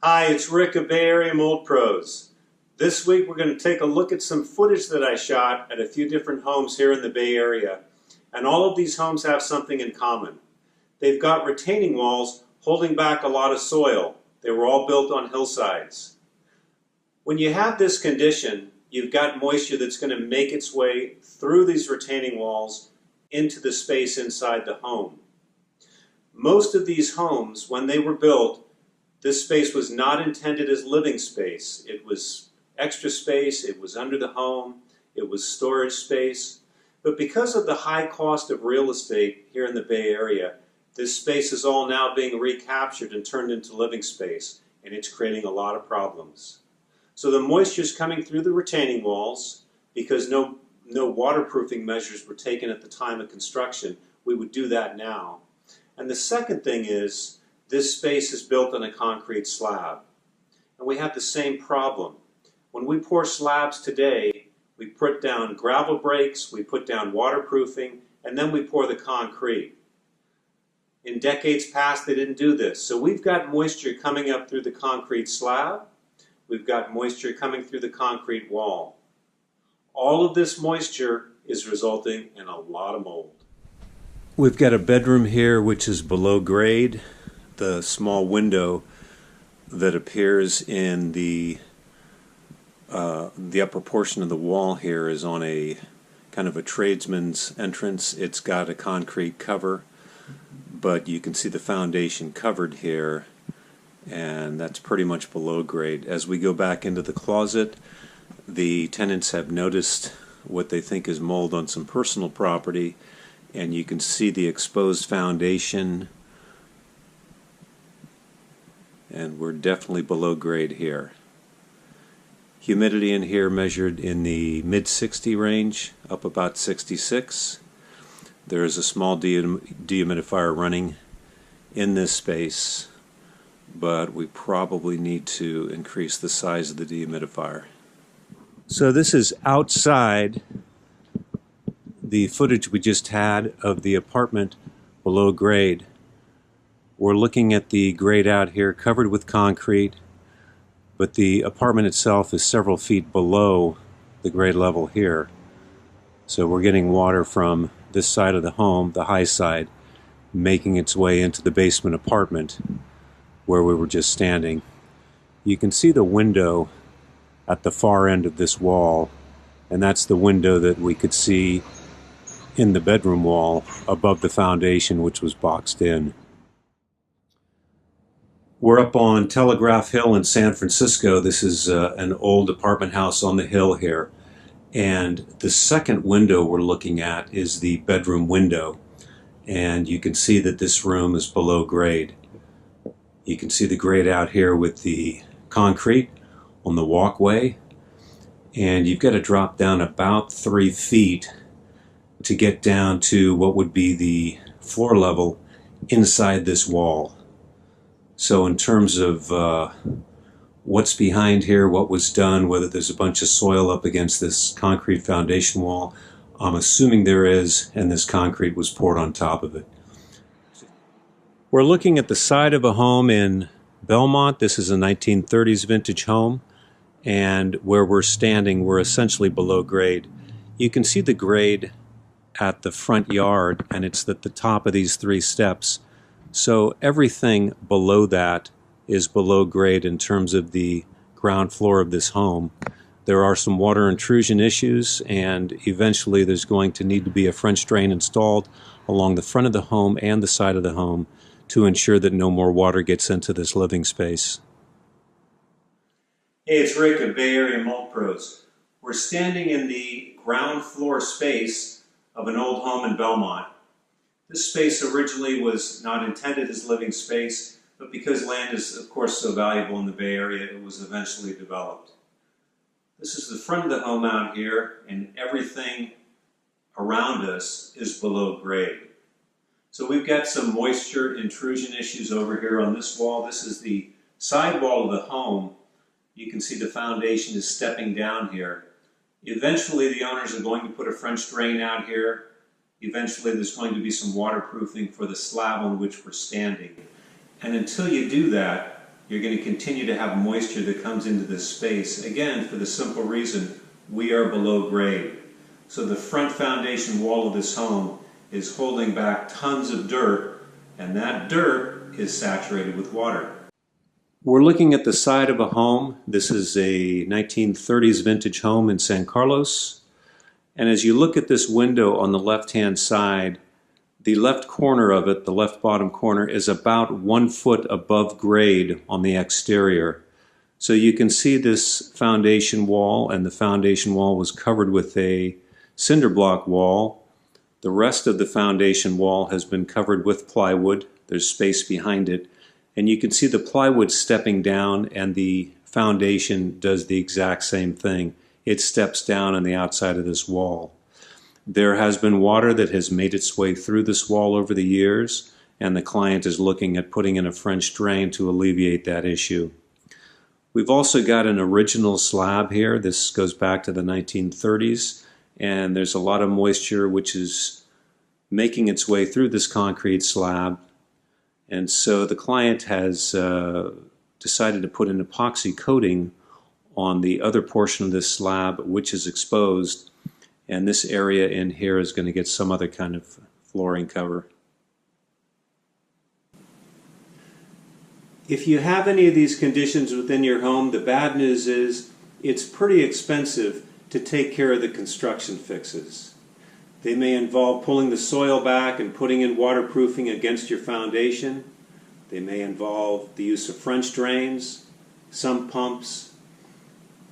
Hi, it's Rick of Bay Area Mold Pros. This week we're going to take a look at some footage that I shot at a few different homes here in the Bay Area. And all of these homes have something in common. They've got retaining walls holding back a lot of soil. They were all built on hillsides. When you have this condition, you've got moisture that's going to make its way through these retaining walls into the space inside the home. Most of these homes, when they were built, this space was not intended as living space. It was extra space, it was under the home, it was storage space. But because of the high cost of real estate here in the Bay Area, this space is all now being recaptured and turned into living space, and it's creating a lot of problems. So the moisture is coming through the retaining walls. Because no waterproofing measures were taken at the time of construction, we would do that now. And the second thing is, this space is built on a concrete slab. And we have the same problem. When we pour slabs today, we put down gravel breaks, we put down waterproofing, and then we pour the concrete. In decades past, they didn't do this. So we've got moisture coming up through the concrete slab. We've got moisture coming through the concrete wall. All of this moisture is resulting in a lot of mold. We've got a bedroom here which is below grade. The small window that appears in the upper portion of the wall here is on a kind of a tradesman's entrance. It's got a concrete cover, but you can see the foundation covered here, and that's pretty much below grade. As we go back into the closet, the tenants have noticed what they think is mold on some personal property, and you can see the exposed foundation, and we're definitely below grade here. Humidity in here measured in the mid-60 range, up about 66. There is a small dehumidifier running in this space, but we probably need to increase the size of the dehumidifier. So this is outside the footage we just had of the apartment below grade. We're looking at the grade out here covered with concrete, but the apartment itself is several feet below the grade level here. So we're getting water from this side of the home, the high side, making its way into the basement apartment where we were just standing. You can see the window at the far end of this wall, and that's the window that we could see in the bedroom wall above the foundation, which was boxed in. We're up on Telegraph Hill in San Francisco. This is an old apartment house on the hill here. And the second window we're looking at is the bedroom window. And you can see that this room is below grade. You can see the grade out here with the concrete on the walkway. And you've got to drop down about 3 feet to get down to what would be the floor level inside this wall. So in terms of what's behind here, what was done, whether there's a bunch of soil up against this concrete foundation wall, I'm assuming there is, and this concrete was poured on top of it. We're looking at the side of a home in Belmont. This is a 1930s vintage home, and where we're standing, we're essentially below grade. You can see the grade at the front yard, and it's at the top of these 3 steps. So everything below that is below grade in terms of the ground floor of this home. There are some water intrusion issues, and eventually there's going to need to be a French drain installed along the front of the home and the side of the home to ensure that no more water gets into this living space. Hey, it's Rick of Bay Area Mold Pros. We're standing in the ground floor space of an old home in Belmont. This space originally was not intended as living space, but because land is, of course, so valuable in the Bay Area, it was eventually developed. This is the front of the home out here, and everything around us is below grade. So we've got some moisture intrusion issues over here on this wall. This is the side wall of the home. You can see the foundation is stepping down here. Eventually, the owners are going to put a French drain out here. Eventually, there's going to be some waterproofing for the slab on which we're standing. And until you do that, you're going to continue to have moisture that comes into this space, again, for the simple reason we are below grade. So the front foundation wall of this home is holding back tons of dirt, and that dirt is saturated with water. We're looking at the side of a home. This is a 1930s vintage home in San Carlos. And as you look at this window on the left-hand side, the left corner of it, the left bottom corner, is about 1 foot above grade on the exterior. So you can see this foundation wall, and the foundation wall was covered with a cinder block wall. The rest of the foundation wall has been covered with plywood. There's space behind it. And you can see the plywood stepping down, and the foundation does the exact same thing. It steps down on the outside of this wall. There has been water that has made its way through this wall over the years, and the client is looking at putting in a French drain to alleviate that issue. We've also got an original slab here. This goes back to the 1930s, and there's a lot of moisture which is making its way through this concrete slab. And so the client has decided to put an epoxy coating on the other portion of this slab, which is exposed, and this area in here is going to get some other kind of flooring cover. If you have any of these conditions within your home, the bad news is it's pretty expensive to take care of the construction fixes. They may involve pulling the soil back and putting in waterproofing against your foundation. They may involve the use of French drains, sump pumps.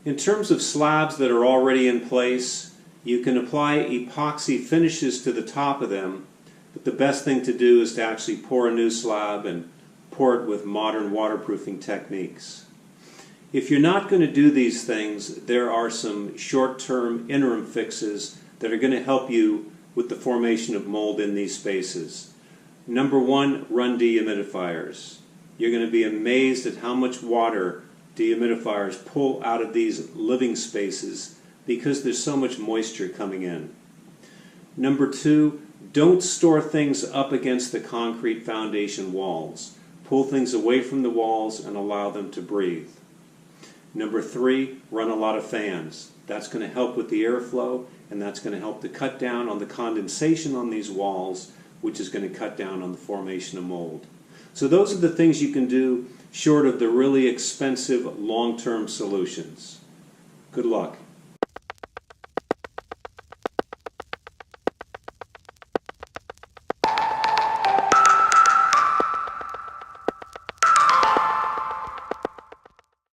In terms of slabs that are already in place, you can apply epoxy finishes to the top of them, but the best thing to do is to actually pour a new slab and pour it with modern waterproofing techniques. If you're not going to do these things, there are some short-term interim fixes that are going to help you with the formation of mold in these spaces. Number one, run dehumidifiers. You're going to be amazed at how much water dehumidifiers pull out of these living spaces because there's so much moisture coming in. Number two, don't store things up against the concrete foundation walls. Pull things away from the walls and allow them to breathe. Number three, run a lot of fans. That's going to help with the airflow, and that's going to help to cut down on the condensation on these walls, which is going to cut down on the formation of mold. So those are the things you can do short of the really expensive long-term solutions. Good luck.